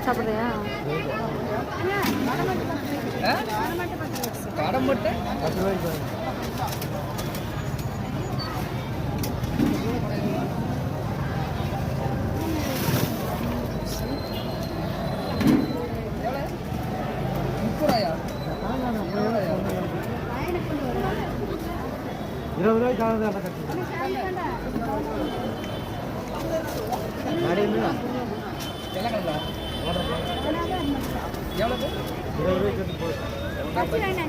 சாப்பிட்றியா? காடம் மட்டும் 10 ரூபாய்க்கு காணுது அந்த கட்டு எவ்வளோ 20 ரூபாய்க்கு கட்டு போகுது.